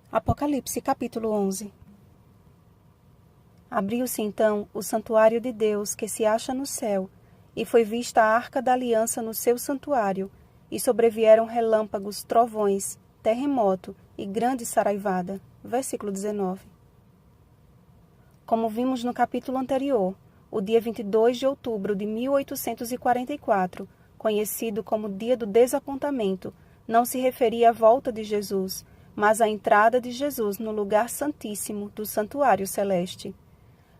Apocalipse capítulo 11. Abriu-se então o santuário de Deus que se acha no céu, e foi vista a arca da aliança no seu santuário, e sobrevieram relâmpagos, trovões, terremoto e grande saraivada. Versículo 19. Como vimos no capítulo anterior, o dia 22 de outubro de 1844, conhecido como Dia do Desapontamento, não se referia à volta de Jesus, mas à entrada de Jesus no lugar santíssimo do santuário celeste.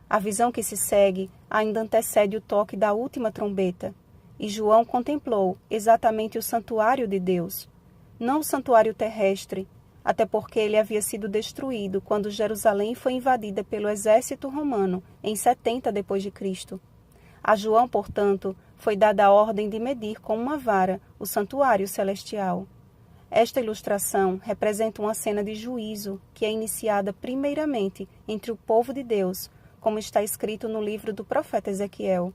A visão que se segue ainda antecede o toque da última trombeta, e João contemplou exatamente o santuário de Deus, não o santuário terrestre, até porque ele havia sido destruído quando Jerusalém foi invadida pelo exército romano em 70 d.C. A João, portanto, foi dada a ordem de medir com uma vara o santuário celestial. Esta ilustração representa uma cena de juízo que é iniciada primeiramente entre o povo de Deus, como está escrito no livro do profeta Ezequiel.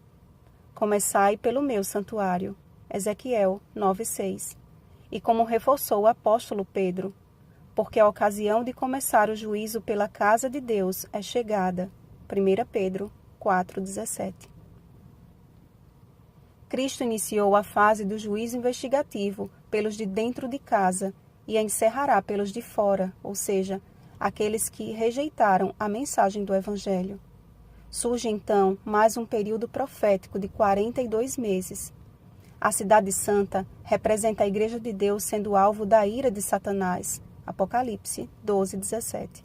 Começai pelo meu santuário. Ezequiel 9:6. E como reforçou o apóstolo Pedro, porque a ocasião de começar o juízo pela casa de Deus é chegada. 1 Pedro 4:17. Cristo iniciou a fase do juízo investigativo pelos de dentro de casa e a encerrará pelos de fora, ou seja, aqueles que rejeitaram a mensagem do Evangelho. Surge então mais um período profético de 42 meses. A Cidade Santa representa a Igreja de Deus sendo alvo da ira de Satanás. Apocalipse 12:17.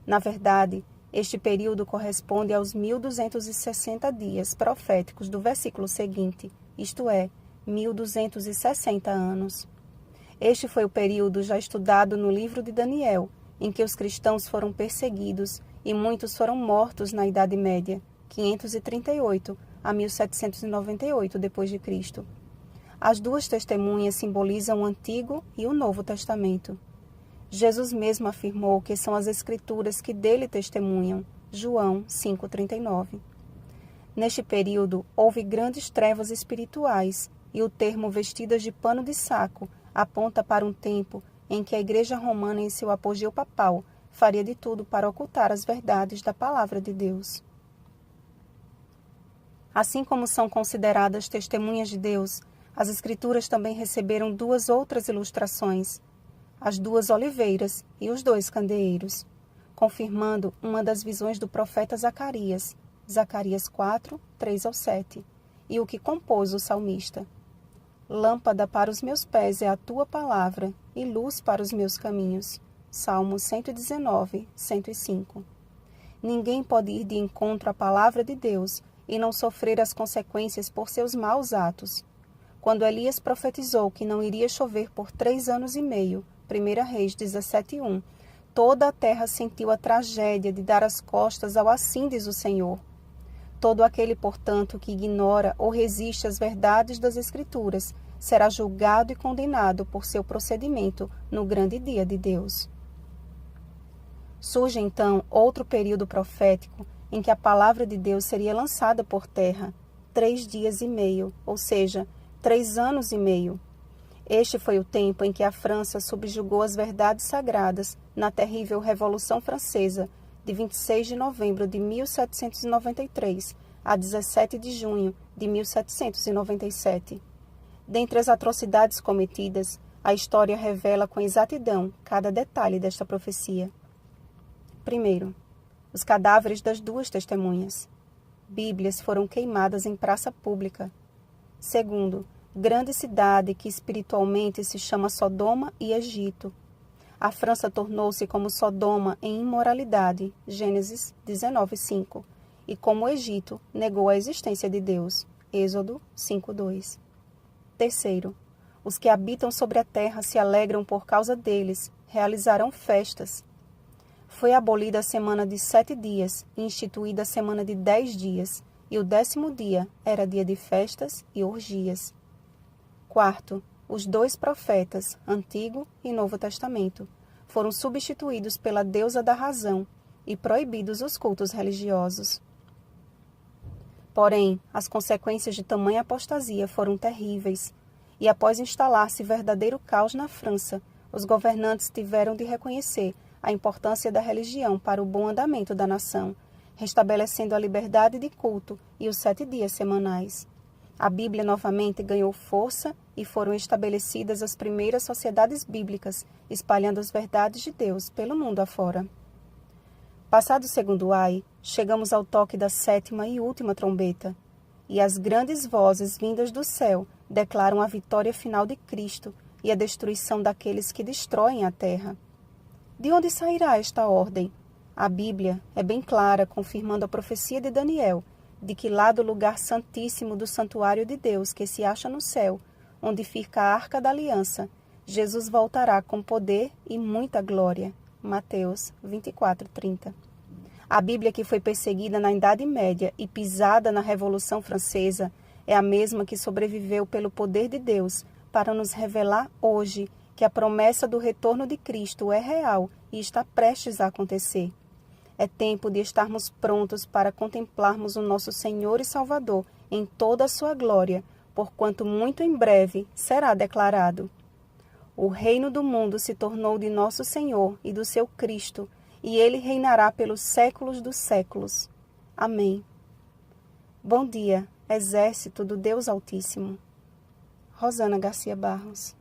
Na verdade, este período corresponde aos 1260 dias proféticos do versículo seguinte, isto é, 1260 anos. Este foi o período já estudado no livro de Daniel, em que os cristãos foram perseguidos e muitos foram mortos na Idade Média, 538 a 1798 d.C. As duas testemunhas simbolizam o Antigo e o Novo Testamento. Jesus mesmo afirmou que são as Escrituras que dele testemunham. João 5,39. Neste período, houve grandes trevas espirituais, e o termo vestidas de pano de saco aponta para um tempo em que a Igreja Romana, em seu apogeu papal, faria de tudo para ocultar as verdades da Palavra de Deus. Assim como são consideradas testemunhas de Deus, as Escrituras também receberam duas outras ilustrações, as duas oliveiras e os dois candeeiros, confirmando uma das visões do profeta Zacarias, Zacarias 4, 3-7, e o que compôs o salmista. Lâmpada para os meus pés é a tua palavra, e luz para os meus caminhos. Salmo 119, 105. Ninguém pode ir de encontro à palavra de Deus e não sofrer as consequências por seus maus atos. Quando Elias profetizou que não iria chover por 3 anos e meio, 1 Reis 17:1, toda a terra sentiu a tragédia de dar as costas ao assim diz o Senhor. Todo aquele, portanto, que ignora ou resiste às verdades das Escrituras, será julgado e condenado por seu procedimento no grande dia de Deus. Surge então outro período profético em que a palavra de Deus seria lançada por terra, 3 dias e meio, ou seja, 3 anos e meio. Este foi o tempo em que a França subjugou as verdades sagradas na terrível Revolução Francesa, de 26 de novembro de 1793 a 17 de junho de 1797. Dentre as atrocidades cometidas, a história revela com exatidão cada detalhe desta profecia. Primeiro, os cadáveres das duas testemunhas. Bíblias foram queimadas em praça pública. Segundo, grande cidade que espiritualmente se chama Sodoma e Egito. A França tornou-se como Sodoma em imoralidade, Gênesis 19:5, e como o Egito negou a existência de Deus, Êxodo 5:2. Terceiro, os que habitam sobre a terra se alegram por causa deles, realizarão festas. Foi abolida a semana de 7 dias e instituída a semana de 10 dias, e o 10º dia era dia de festas e orgias. Quarto, os 2 profetas, Antigo e Novo Testamento, foram substituídos pela deusa da razão e proibidos os cultos religiosos. Porém, as consequências de tamanha apostasia foram terríveis, e após instalar-se verdadeiro caos na França, os governantes tiveram de reconhecer a importância da religião para o bom andamento da nação, restabelecendo a liberdade de culto e os 7 dias semanais. A Bíblia novamente ganhou força e foram estabelecidas as primeiras sociedades bíblicas, espalhando as verdades de Deus pelo mundo afora. Passado o segundo ai, chegamos ao toque da 7ª e última trombeta, e as grandes vozes vindas do céu declaram a vitória final de Cristo e a destruição daqueles que destroem a terra. De onde sairá esta ordem? A Bíblia é bem clara, confirmando a profecia de Daniel, de que lá do lugar santíssimo do santuário de Deus, que se acha no céu, onde fica a arca da aliança, Jesus voltará com poder e muita glória. Mateus 24:30. A Bíblia que foi perseguida na Idade Média e pisada na Revolução Francesa é a mesma que sobreviveu pelo poder de Deus para nos revelar hoje que a promessa do retorno de Cristo é real e está prestes a acontecer. É tempo de estarmos prontos para contemplarmos o nosso Senhor e Salvador em toda a sua glória, porquanto muito em breve será declarado. O reino do mundo se tornou de nosso Senhor e do seu Cristo, e ele reinará pelos séculos dos séculos. Amém. Bom dia, exército do Deus Altíssimo. Rosana Garcia Barros.